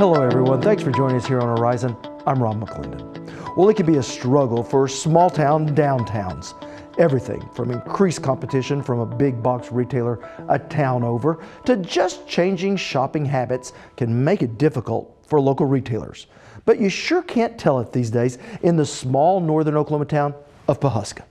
Hello everyone, thanks for joining us here on Horizon. I'm Ron McClendon. Well, it can be a struggle for small town downtowns. Everything from increased competition from a big box retailer a town over to just changing shopping habits can make it difficult for local retailers. But you sure can't tell it these days in the small northern Oklahoma town of Pawhuska.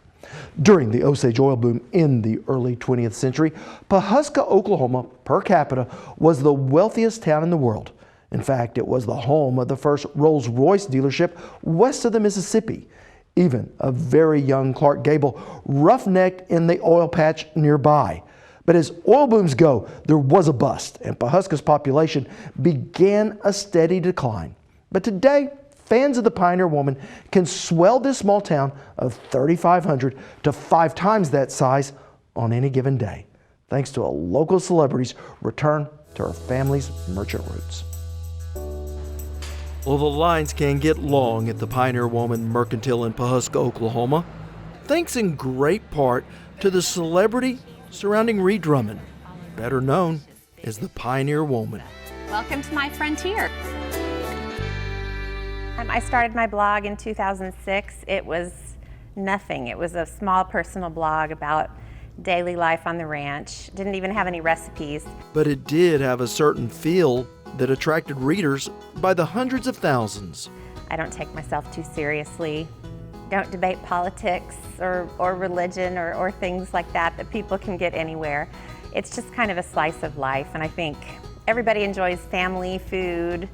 During the Osage oil boom in the early 20th century, Pawhuska, Oklahoma, per capita, was the wealthiest town in the world. In fact, it was the home of the first Rolls-Royce dealership west of the Mississippi. Even a very young Clark Gable roughnecked in the oil patch nearby. But as oil booms go, there was a bust, and Pawhuska's population began a steady decline. But today, fans of the Pioneer Woman can swell this small town of 3,500 to 5 times that size on any given day, thanks to a local celebrity's return to her family's merchant roots. Well, the lines can get long at the Pioneer Woman Mercantile in Pawhuska, Oklahoma, thanks in great part to the celebrity surrounding Ree Drummond, better known as the Pioneer Woman. Welcome to my frontier. I started my blog in 2006. It was nothing. It was a small personal blog about daily life on the ranch. Didn't even have any recipes. But it did have a certain feel that attracted readers by the hundreds of thousands. I don't take myself too seriously. Don't debate politics or religion or things like that people can get anywhere. It's just kind of a slice of life, and I think everybody enjoys family, food,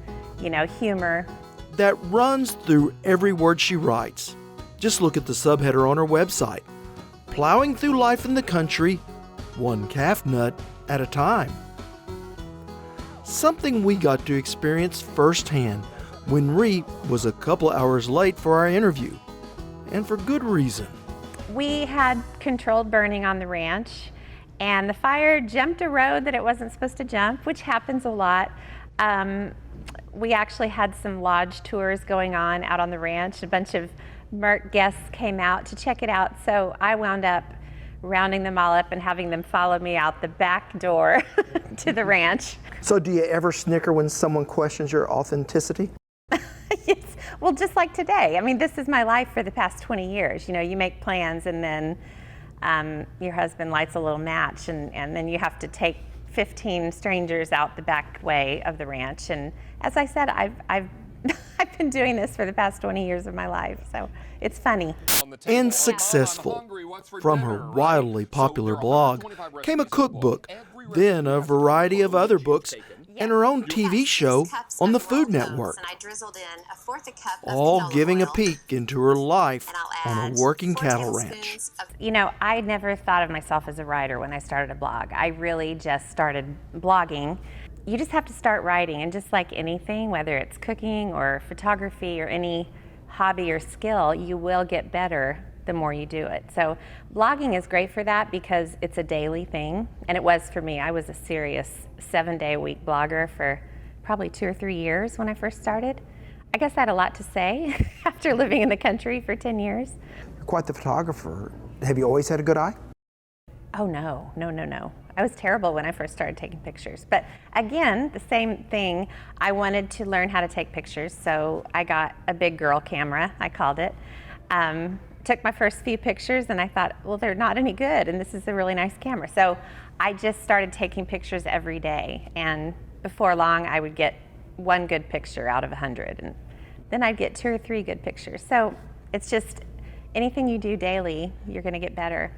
humor. That runs through every word she writes. Just look at the subheader on her website. Plowing through life in the country, one calf nut at a time. Something we got to experience firsthand when Ree was a couple hours late for our interview, and for good reason. We had controlled burning on the ranch, and the fire jumped a road that it wasn't supposed to jump, which happens a lot. We actually had some lodge tours going on out on the ranch. A bunch of Merc guests came out to check it out, so I wound up rounding them all up and having them follow me out the back door to the ranch. So do you ever snicker when someone questions your authenticity? Yes, well, just like today. I mean, this is my life for the past 20 years. You make plans, and then your husband lights a little match, and then you have to take 15 strangers out the back way of the ranch. And as I said, I've been doing this for the past 20 years of my life, so it's funny. And successful. From her wildly popular blog came a cookbook, then a variety of other books, and her own TV show on the Food Network, all giving a peek into her life on a working cattle ranch. I never thought of myself as a writer when I started a blog. I really just started blogging. You just have to start writing, and just like anything, whether it's cooking or photography or any hobby or skill, you will get better the more you do it. So blogging is great for that because it's a daily thing, and it was for me. I was a serious 7-day-a-week blogger for probably 2 or 3 years when I first started. I guess I had a lot to say after living in the country for 10 years. You're quite the photographer. Have you always had a good eye? Oh, no. I was terrible when I first started taking pictures. But again, the same thing, I wanted to learn how to take pictures, so I got a big girl camera, I called it. Took my first few pictures, and I thought, well, they're not any good, and this is a really nice camera. So I just started taking pictures every day, and before long, I would get 1 good picture out of 100, and then I'd get 2 or 3 good pictures. So it's just anything you do daily, you're going to get better.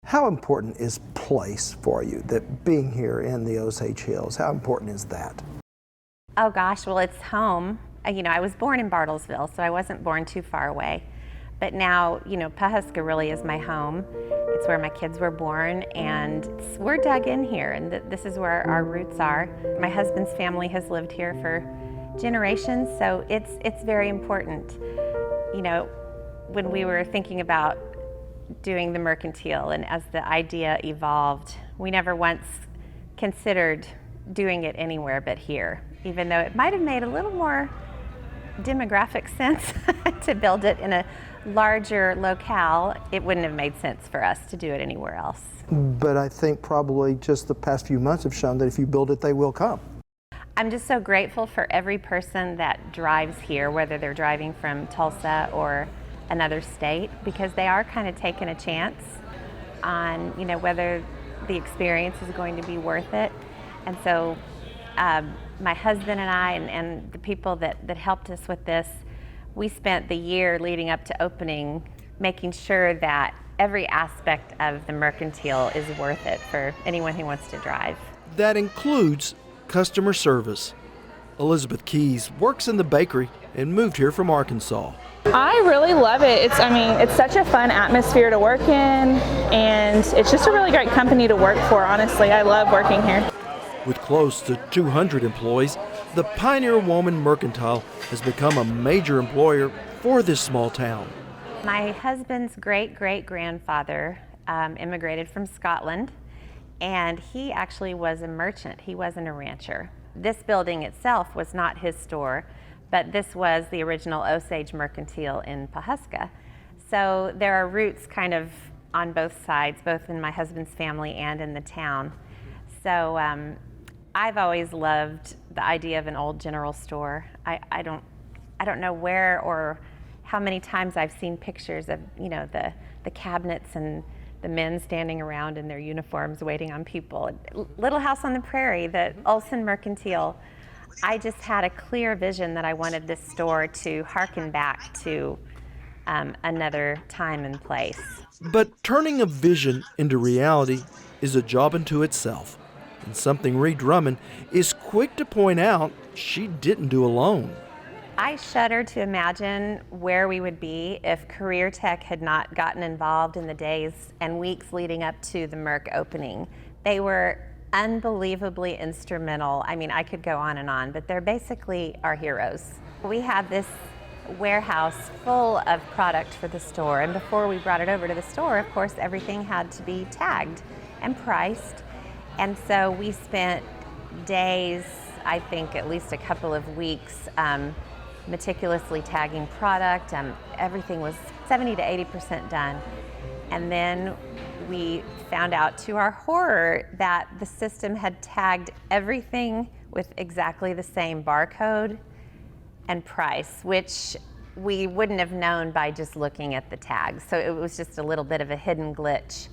How important is place for you, that being here in the Osage Hills, how important is that? Oh gosh, well, it's home. I was born in Bartlesville, so I wasn't born too far away. But now, Pawhuska really is my home. It's where my kids were born, and we're dug in here, and this is where our roots are. My husband's family has lived here for generations, so it's very important. When we were thinking about doing the Mercantile, and as the idea evolved, we never once considered doing it anywhere but here, even though it might have made a little more demographic sense to build it in a larger locale. It wouldn't have made sense for us to do it anywhere else. But I think probably just the past few months have shown that if you build it, they will come. I'm just so grateful for every person that drives here, whether they're driving from Tulsa or another state, because they are kind of taking a chance on, whether the experience is going to be worth it. And so my husband and I and the people that helped us with this, we spent the year leading up to opening making sure that every aspect of the Mercantile is worth it for anyone who wants to drive. That includes customer service. Elizabeth Keese works in the bakery and moved here from Arkansas. I really love it. It's such a fun atmosphere to work in, and it's just a really great company to work for, honestly. I love working here. With close to 200 employees, the Pioneer Woman Mercantile has become a major employer for this small town. My husband's great-great-grandfather immigrated from Scotland, and he actually was a merchant. He wasn't a rancher. This building itself was not his store, but this was the original Osage Mercantile in Pawhuska. So there are roots kind of on both sides, both in my husband's family and in the town. So I've always loved the idea of an old general store. I don't know where or how many times I've seen pictures of the cabinets and the men standing around in their uniforms waiting on people. Little House on the Prairie, the Olson Mercantile. I just had a clear vision that I wanted this store to harken back to another time and place. But turning a vision into reality is a job unto itself, and something Ree Drummond is quick to point out she didn't do alone. I shudder to imagine where we would be if Career Tech had not gotten involved in the days and weeks leading up to the Merc opening. They were unbelievably instrumental. I mean, I could go on, but they're basically our heroes. We have this warehouse full of product for the store, and before we brought it over to the store, of course, everything had to be tagged and priced. And so we spent days, I think at least a couple of weeks, meticulously tagging product. Everything was 70 to 80% done. And then we found out to our horror that the system had tagged everything with exactly the same barcode and price, which we wouldn't have known by just looking at the tags. So it was just a little bit of a hidden glitch.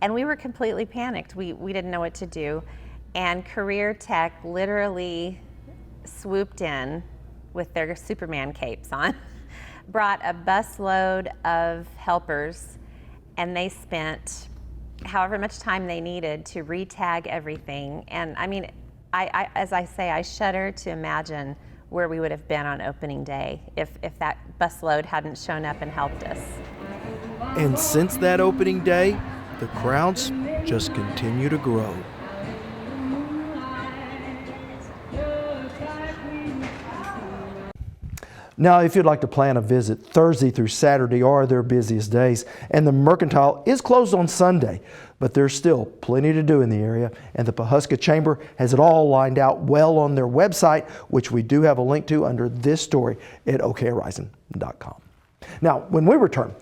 And we were completely panicked. We didn't know what to do. And Career Tech literally swooped in with their Superman capes on, brought a busload of helpers, and they spent however much time they needed to re-tag everything. And I mean, as I say, I shudder to imagine where we would have been on opening day if that busload hadn't shown up and helped us. And since that opening day, the crowds just continue to grow. Now, if you'd like to plan a visit, Thursday through Saturday are their busiest days, and the Mercantile is closed on Sunday, but there's still plenty to do in the area, and the Pawhuska Chamber has it all lined out well on their website, which we do have a link to under this story at okhorizon.com. Now, when we return,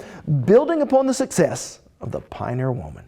building upon the success of the Pioneer Woman.